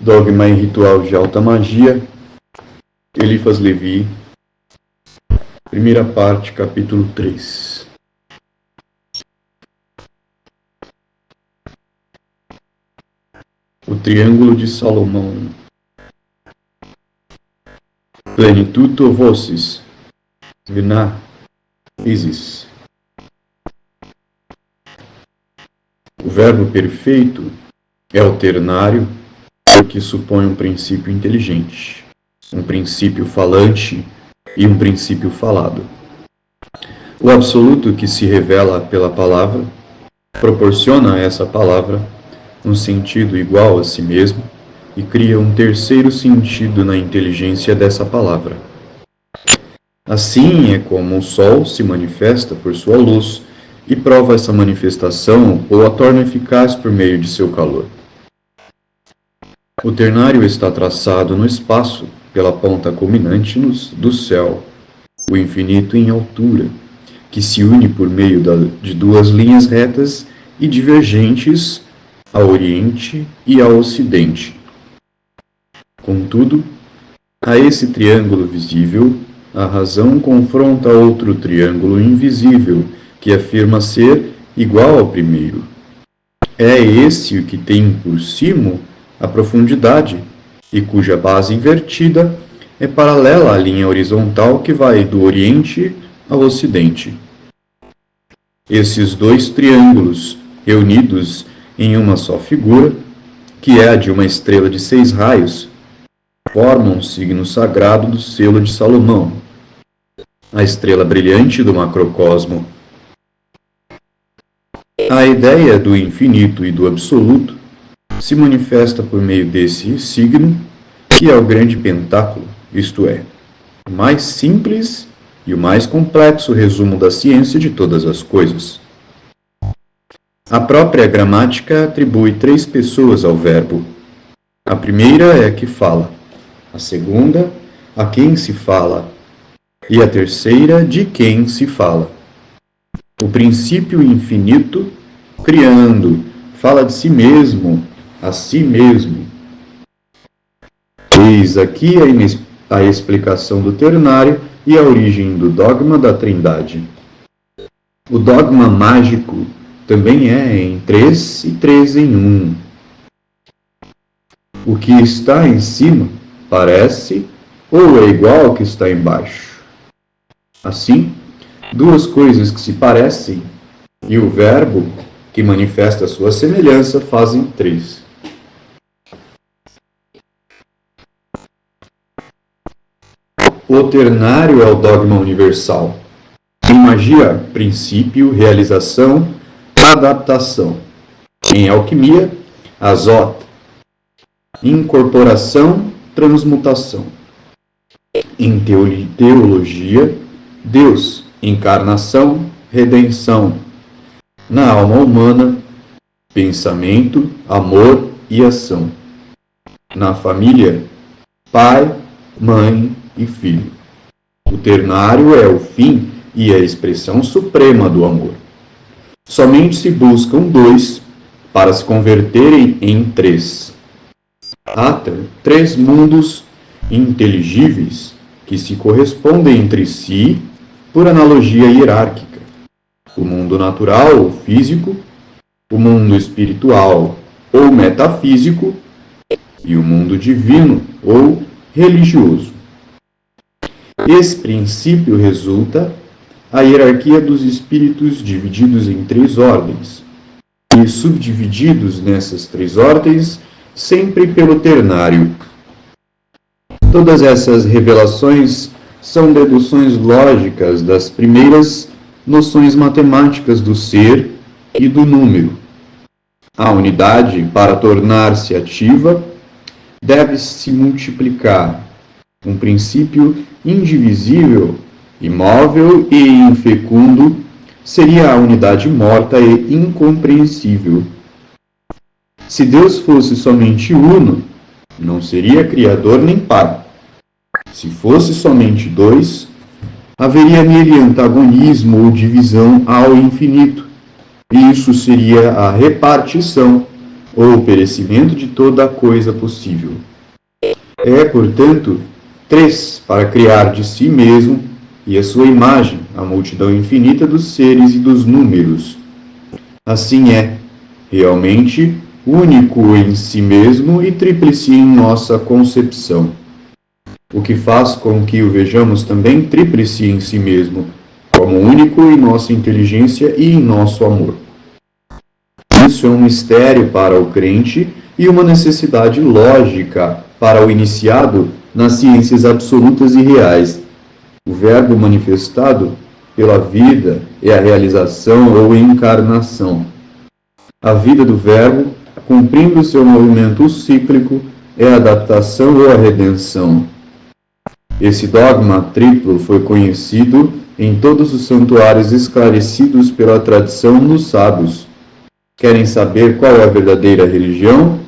Dogma e Ritual de Alta Magia, Eliphas Levi, primeira parte, capítulo 3. O Triângulo de Salomão. Plenitudo vocis, vina, isis. O verbo perfeito é o ternário, que supõe um princípio inteligente, um princípio falante e um princípio falado. O absoluto que se revela pela palavra proporciona a essa palavra um sentido igual a si mesmo e cria um terceiro sentido na inteligência dessa palavra. Assim é como o Sol se manifesta por sua luz e prova essa manifestação ou a torna eficaz por meio de seu calor. O ternário está traçado no espaço pela ponta culminante do céu, o infinito em altura, que se une por meio de duas linhas retas e divergentes ao oriente e ao ocidente. Contudo, a esse triângulo visível, a razão confronta outro triângulo invisível, que afirma ser igual ao primeiro. É esse o que tem por cima a profundidade, e cuja base invertida é paralela à linha horizontal que vai do Oriente ao Ocidente. Esses dois triângulos, reunidos em uma só figura, que é a de uma estrela de 6 raios, formam um signo sagrado do selo de Salomão, a estrela brilhante do macrocosmo. A ideia do infinito e do absoluto se manifesta por meio desse signo, que é o grande pentáculo, isto é, o mais simples e o mais complexo resumo da ciência de todas as coisas. A própria gramática atribui 3 pessoas ao verbo. A primeira é a que fala, a segunda, a quem se fala, e a terceira, de quem se fala. O princípio infinito, criando, fala de si mesmo, a si mesmo. Eis aqui a explicação do ternário e a origem do dogma da Trindade. O dogma mágico também é em 3 e 3 em 1. O que está em cima parece ou é igual ao que está embaixo. Assim, duas coisas que se parecem e o verbo que manifesta sua semelhança fazem 3. O ternário é o dogma universal. Em magia, princípio, realização, adaptação. Em alquimia, azot, incorporação, transmutação. Em teologia, Deus, encarnação, redenção. Na alma humana, pensamento, amor e ação. Na família, pai, mãe e filho. O ternário é o fim e a expressão suprema do amor. Somente se buscam 2 para se converterem em 3. Há 3 mundos inteligíveis que se correspondem entre si por analogia hierárquica. O mundo natural ou físico, o mundo espiritual ou metafísico e o mundo divino ou religioso. Esse princípio resulta a hierarquia dos espíritos divididos em 3 ordens, e subdivididos nessas 3 ordens sempre pelo ternário. Todas essas revelações são deduções lógicas das primeiras noções matemáticas do ser e do número. A unidade, para tornar-se ativa, deve se multiplicar. Um princípio indivisível, imóvel e infecundo seria a unidade morta e incompreensível. Se Deus fosse somente uno, não seria criador nem pai. Se fosse somente 2, haveria nele antagonismo ou divisão ao infinito, e isso seria a repartição ou o perecimento de toda a coisa possível. É, portanto, 3 para criar de si mesmo e a sua imagem a multidão infinita dos seres e dos números. Assim é, realmente, único em si mesmo e tríplice em nossa concepção, o que faz com que o vejamos também tríplice em si mesmo, como único em nossa inteligência e em nosso amor. Isso é um mistério para o crente e uma necessidade lógica para o iniciado nas ciências absolutas e reais. O Verbo manifestado pela vida é a realização ou encarnação. A vida do Verbo, cumprindo seu movimento cíclico, é a adaptação ou a redenção. Esse dogma triplo foi conhecido em todos os santuários esclarecidos pela tradição dos sábios. Querem saber qual é a verdadeira religião?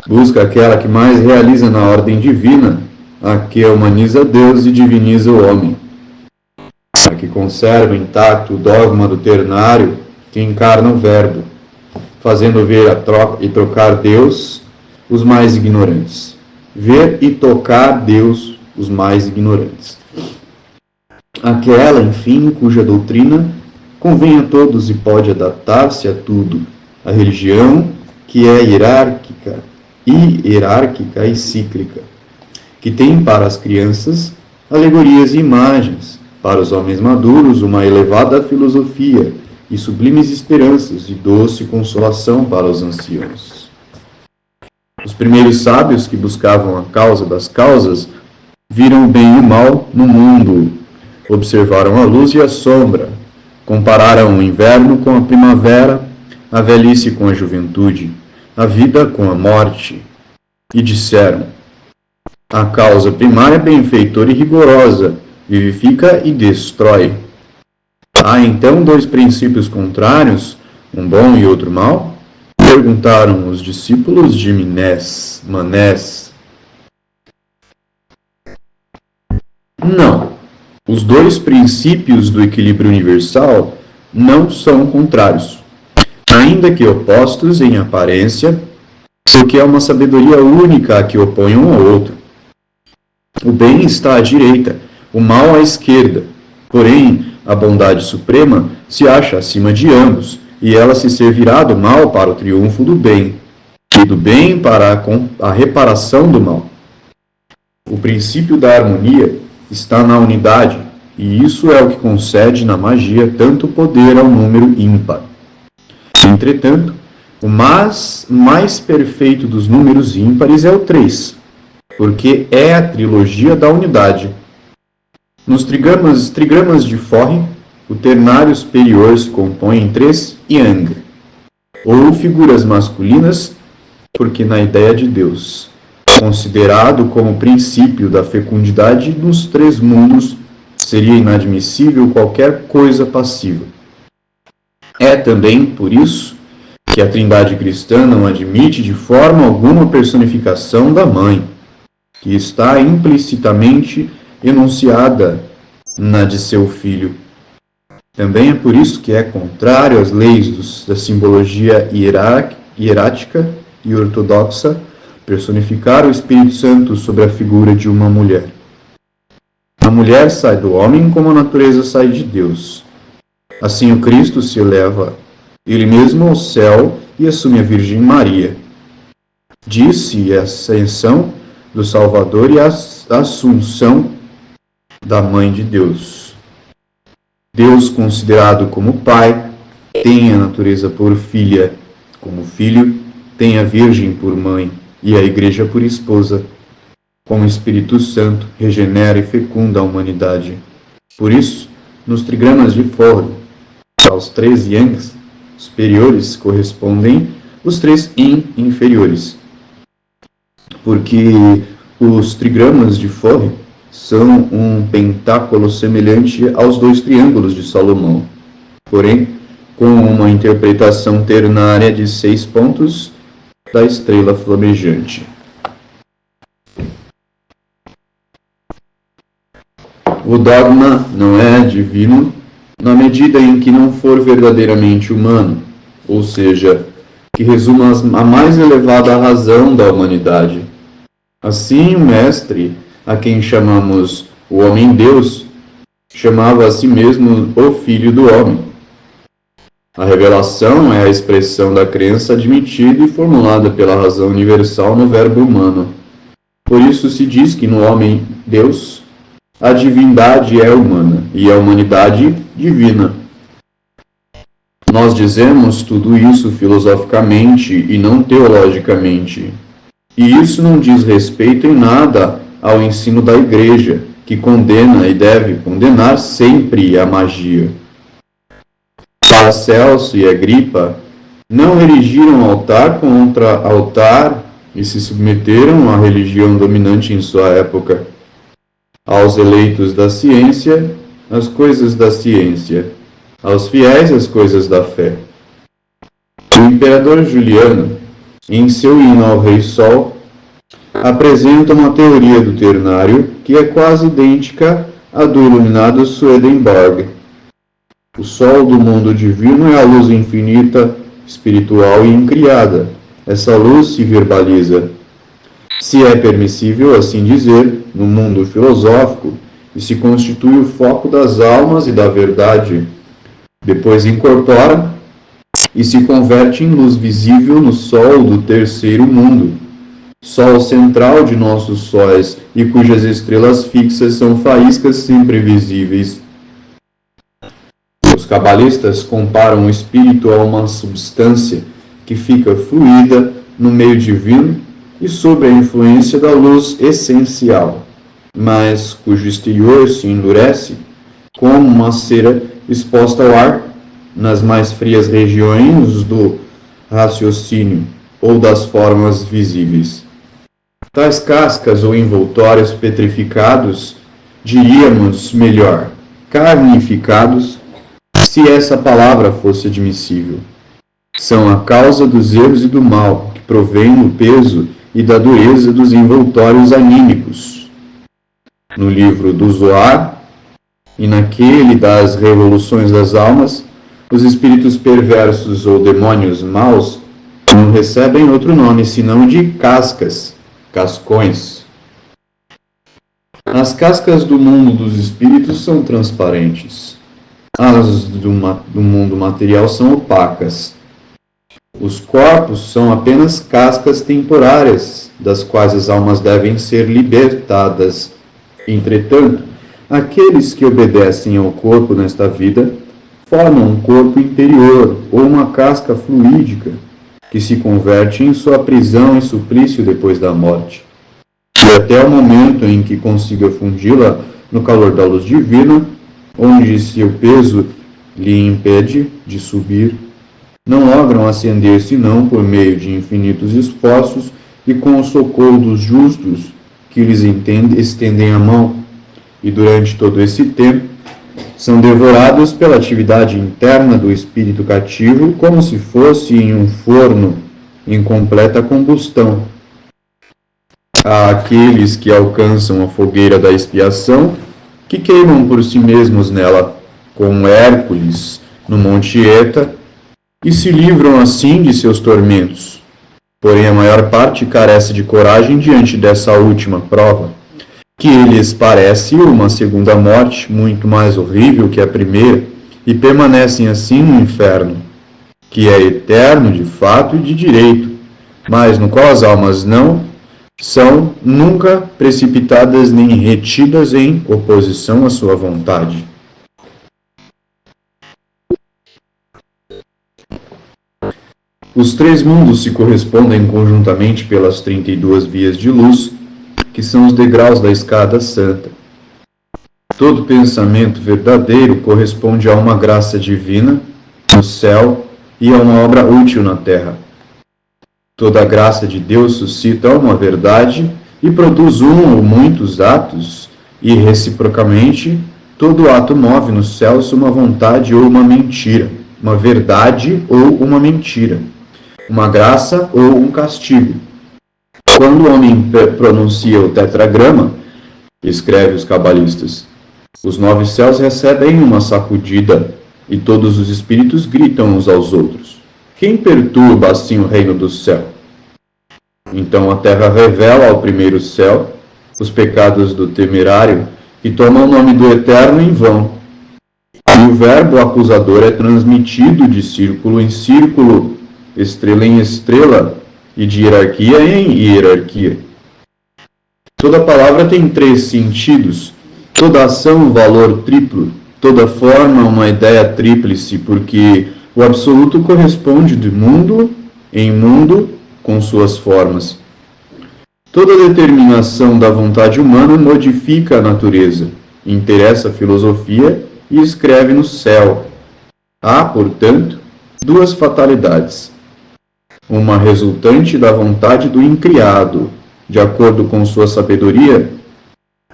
Busca aquela que mais realiza na ordem divina, a que humaniza Deus e diviniza o homem. A que conserva intacto o dogma do ternário que encarna o Verbo, fazendo ver e trocar Deus os mais ignorantes. Ver e tocar Deus os mais ignorantes. Aquela, enfim, cuja doutrina convém a todos e pode adaptar-se a tudo. A religião que é hierárquica e cíclica, que tem para as crianças alegorias e imagens, para os homens maduros uma elevada filosofia e sublimes esperanças e doce consolação para os anciãos. Os primeiros sábios que buscavam a causa das causas viram o bem e o mal no mundo, observaram a luz e a sombra, compararam o inverno com a primavera, a velhice com a juventude, a vida com a morte, e disseram: a causa primária é benfeitora e rigorosa, vivifica e destrói. Há então 2 princípios contrários, um bom e outro mau? Perguntaram os discípulos de Manés. Não. Os 2 princípios do equilíbrio universal não são contrários, ainda que opostos em aparência, porque é uma sabedoria única a que opõe um ao outro. O bem está à direita, o mal à esquerda, porém a bondade suprema se acha acima de ambos, e ela se servirá do mal para o triunfo do bem, e do bem para a reparação do mal. O princípio da harmonia está na unidade, e isso é o que concede na magia tanto poder ao número ímpar. Entretanto, o mais perfeito dos números ímpares é o 3, porque é a trilogia da unidade. Nos trigramas de Forre, o ternário superior se compõe em 3 yang, ou figuras masculinas, porque na ideia de Deus, considerado como princípio da fecundidade nos 3 mundos, seria inadmissível qualquer coisa passiva. É também por isso que a Trindade cristã não admite de forma alguma personificação da Mãe, que está implicitamente enunciada na de seu Filho. Também é por isso que é contrário às leis da simbologia hierática e ortodoxa personificar o Espírito Santo sobre a figura de uma mulher. A mulher sai do homem como a natureza sai de Deus. Assim o Cristo se eleva ele mesmo ao céu e assume a Virgem Maria. Disse a ascensão do Salvador e a assunção da Mãe de Deus. Deus, considerado como Pai, tem a natureza por filha, como Filho, tem a Virgem por mãe e a Igreja por esposa. Como Espírito Santo, regenera e fecunda a humanidade. Por isso, nos trigramas de Forre, aos 3 yangs superiores correspondem os 3 yin inferiores, porque os trigramas de Forre são um pentáculo semelhante aos 2 triângulos de Salomão, porém com uma interpretação ternária de 6 pontos da estrela flamejante. O dogma não é divino na medida em que não for verdadeiramente humano, ou seja, que resuma a mais elevada razão da humanidade. Assim, o Mestre, a quem chamamos o Homem-Deus, chamava a si mesmo o Filho do Homem. A revelação é a expressão da crença admitida e formulada pela razão universal no verbo humano. Por isso se diz que no Homem-Deus a divindade é humana e a humanidade divina. Nós dizemos tudo isso filosoficamente e não teologicamente. E isso não diz respeito em nada ao ensino da Igreja, que condena e deve condenar sempre a magia. Paracelso e Agripa não erigiram altar contra altar e se submeteram à religião dominante em sua época. Aos eleitos da ciência, as coisas da ciência. Aos fiéis, as coisas da fé. O imperador Juliano, em seu hino ao Rei Sol, apresenta uma teoria do ternário que é quase idêntica à do iluminado Swedenborg. O Sol do mundo divino é a luz infinita, espiritual e incriada. Essa luz se verbaliza, se é permissível assim dizer, no mundo filosófico, e se constitui o foco das almas e da verdade. Depois incorpora e se converte em luz visível no Sol do terceiro mundo, Sol central de nossos sóis e cujas estrelas fixas são faíscas sempre visíveis. Os cabalistas comparam o espírito a uma substância que fica fluida no meio divino e sob a influência da luz essencial, mas cujo exterior se endurece como uma cera exposta ao ar nas mais frias regiões do raciocínio ou das formas visíveis. Tais cascas ou envoltórios petrificados, diríamos melhor, carnificados, se essa palavra fosse admissível, são a causa dos erros e do mal, que provém do peso e da dureza dos envoltórios anímicos. No livro do Zohar, e naquele das revoluções das almas, os espíritos perversos ou demônios maus não recebem outro nome senão de cascas, cascões. As cascas do mundo dos espíritos são transparentes. As do mundo material são opacas. Os corpos são apenas cascas temporárias, das quais as almas devem ser libertadas. Entretanto, aqueles que obedecem ao corpo nesta vida formam um corpo interior ou uma casca fluídica que se converte em sua prisão e suplício depois da morte. E até o momento em que consiga fundi-la no calor da luz divina, onde seu peso lhe impede de subir, não logram ascender senão por meio de infinitos esforços e com o socorro dos justos que lhes estendem a mão, e durante todo esse tempo são devorados pela atividade interna do espírito cativo como se fosse em um forno em completa combustão. Há aqueles que alcançam a fogueira da expiação, que queimam por si mesmos nela, como Hércules no Monte Eta, e se livram assim de seus tormentos. Porém, a maior parte carece de coragem diante dessa última prova, que lhes parece uma segunda morte muito mais horrível que a primeira, e permanecem assim no inferno, que é eterno de fato e de direito, mas no qual as almas não são nunca precipitadas nem retidas em oposição à sua vontade. Os três mundos se correspondem conjuntamente pelas 32 vias de luz, que são os degraus da escada santa. Todo pensamento verdadeiro corresponde a uma graça divina no céu e a uma obra útil na terra. Toda a graça de Deus suscita uma verdade e produz um ou muitos atos, e reciprocamente, todo ato move nos céus uma vontade ou uma mentira, uma verdade ou uma mentira, uma graça ou um castigo. Quando o homem pronuncia o tetragrama, escreve os cabalistas, os 9 céus recebem uma sacudida e todos os espíritos gritam uns aos outros. Quem perturba assim o reino do céu? Então a terra revela ao primeiro céu os pecados do temerário, que toma o nome do Eterno em vão. E o verbo acusador é transmitido de círculo em círculo, estrela em estrela, e de hierarquia em hierarquia. Toda palavra tem 3 sentidos, toda ação um valor triplo, toda forma uma ideia tríplice, porque o absoluto corresponde de mundo em mundo com suas formas. Toda determinação da vontade humana modifica a natureza, interessa a filosofia e escreve no céu. Há, portanto, 2 fatalidades. Uma resultante da vontade do incriado, de acordo com sua sabedoria,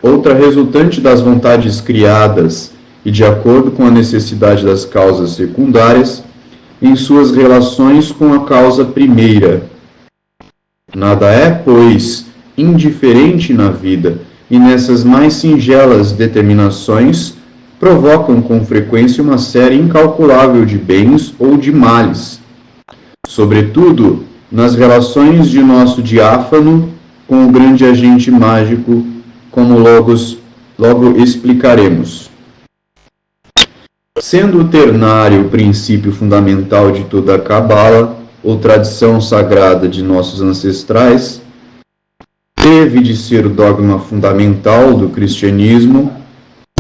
outra resultante das vontades criadas e de acordo com a necessidade das causas secundárias em suas relações com a causa primeira. Nada é, pois, indiferente na vida, e nessas mais singelas determinações provocam com frequência uma série incalculável de bens ou de males, sobretudo nas relações de nosso diáfano com o grande agente mágico, como logo explicaremos. Sendo o ternário o princípio fundamental de toda a Cabala, ou tradição sagrada de nossos ancestrais, teve de ser o dogma fundamental do cristianismo,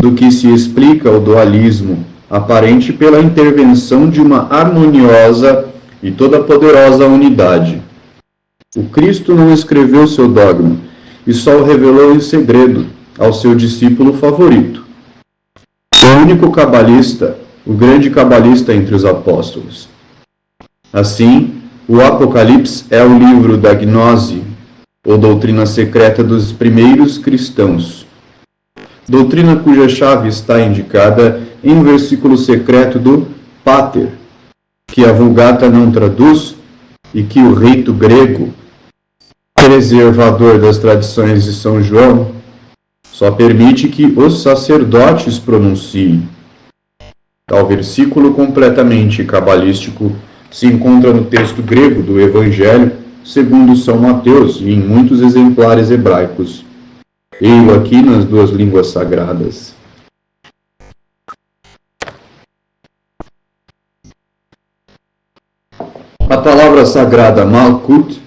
do que se explica o dualismo aparente pela intervenção de uma harmoniosa e toda poderosa unidade. O Cristo não escreveu seu dogma, e só o revelou em segredo ao seu discípulo favorito, o único cabalista, o grande cabalista entre os apóstolos. Assim, o Apocalipse é o livro da gnose, ou doutrina secreta dos primeiros cristãos. Doutrina cuja chave está indicada em um versículo secreto do Pater, que a Vulgata não traduz e que o rito grego, preservador das tradições de São João, só permite que os sacerdotes pronunciem. Tal versículo completamente cabalístico se encontra no texto grego do Evangelho segundo São Mateus e em muitos exemplares hebraicos. Ei-lo aqui nas 2 línguas sagradas. A palavra sagrada Malkut,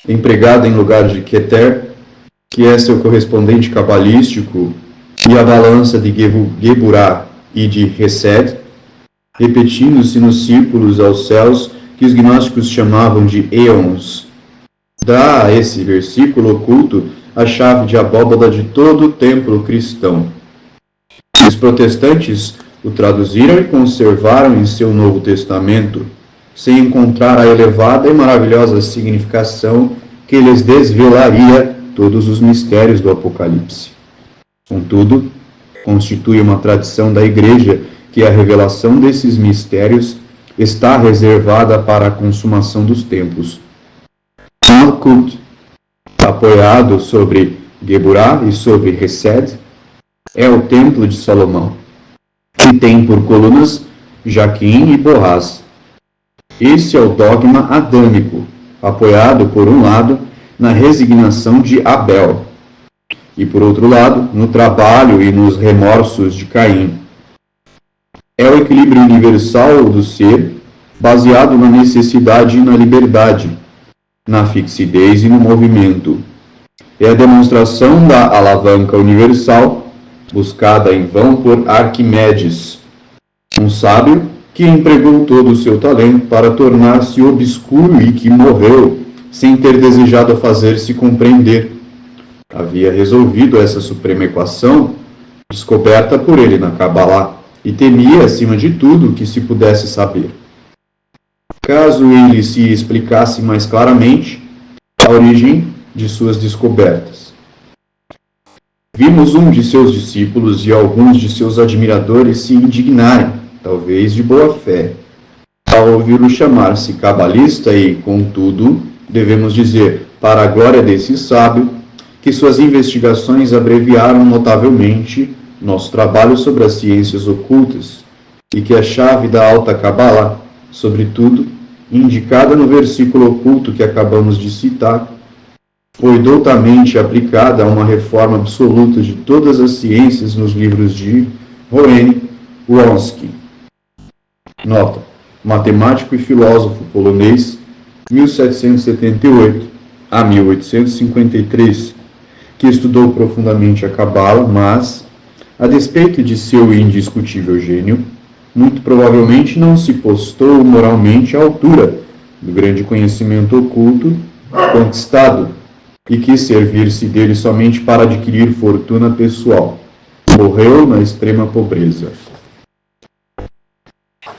empregada em lugar de Keter, que é seu correspondente cabalístico, e a balança de Geburah e de Hesed, repetindo-se nos círculos aos céus que os gnósticos chamavam de éons, dá a esse versículo oculto a chave de abóbada de todo o templo cristão. Os protestantes o traduziram e conservaram em seu Novo Testamento, sem encontrar a elevada e maravilhosa significação que lhes desvelaria todos os mistérios do Apocalipse. Contudo, constitui uma tradição da Igreja que a revelação desses mistérios está reservada para a consumação dos tempos. Malkut, apoiado sobre Geburah e sobre Hesed, é o templo de Salomão, que tem por colunas Jaquim e Boaz. Esse é o dogma adâmico, apoiado, por um lado, na resignação de Abel, e, por outro lado, no trabalho e nos remorsos de Caim. É o equilíbrio universal do ser, baseado na necessidade e na liberdade, na fixidez e no movimento. É a demonstração da alavanca universal, buscada em vão por Arquimedes, um sábio que empregou todo o seu talento para tornar-se obscuro e que morreu sem ter desejado fazer-se compreender. Havia resolvido essa suprema equação, descoberta por ele na Kabbalah, e temia, acima de tudo, que se pudesse saber. Caso ele se explicasse mais claramente a origem de suas descobertas. Vimos um de seus discípulos e alguns de seus admiradores se indignarem, talvez de boa fé, ao ouvi-lo chamar-se cabalista e, contudo, devemos dizer, para a glória desse sábio, que suas investigações abreviaram notavelmente nosso trabalho sobre as ciências ocultas e que a chave da alta Kabbalah, sobretudo, indicada no versículo oculto que acabamos de citar, foi doutamente aplicada a uma reforma absoluta de todas as ciências nos livros de Rowan Wronski. Nota: matemático e filósofo polonês, 1778 a 1853, que estudou profundamente a Cabala, mas, a despeito de seu indiscutível gênio, muito provavelmente não se postou moralmente à altura do grande conhecimento oculto conquistado e quis servir-se dele somente para adquirir fortuna pessoal. Morreu na extrema pobreza.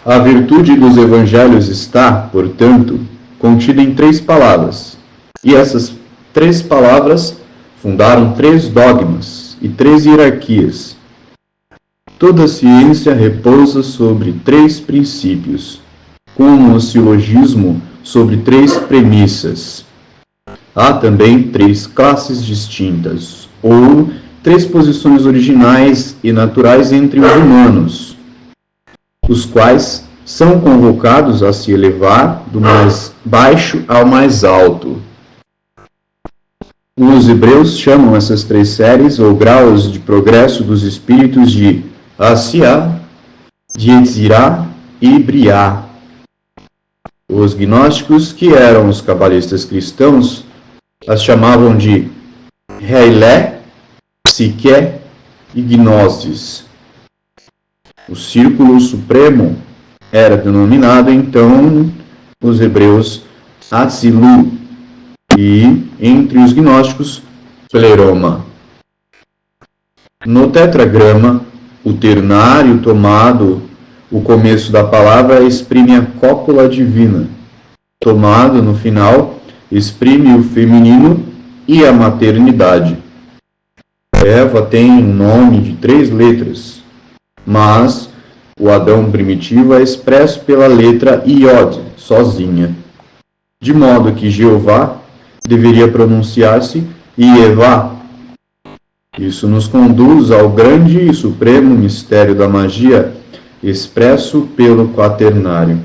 A virtude dos evangelhos está, portanto, contida em 3 palavras, e essas 3 palavras fundaram 3 dogmas e 3 hierarquias. Toda ciência repousa sobre 3 princípios, como o silogismo sobre 3 premissas. Há também 3 classes distintas, ou 3 posições originais e naturais entre os humanos, os quais são convocados a se elevar do mais baixo ao mais alto. Os hebreus chamam essas 3 séries ou graus de progresso dos espíritos de Asiá, de Yetzirá e Briá. Os gnósticos, que eram os cabalistas cristãos, as chamavam de Reilé, Psique e Gnosis. O Círculo Supremo era denominado, então, os hebreus Atzilu, e, entre os gnósticos, Pleroma. No tetragrama, o ternário tomado, o começo da palavra exprime a cópula divina. Tomado, no final, exprime o feminino e a maternidade. Eva tem um nome de 3 letras, mas o Adão primitivo é expresso pela letra Iod, sozinha, de modo que Jeová deveria pronunciar-se Ievá. Isso nos conduz ao grande e supremo mistério da magia expresso pelo quaternário.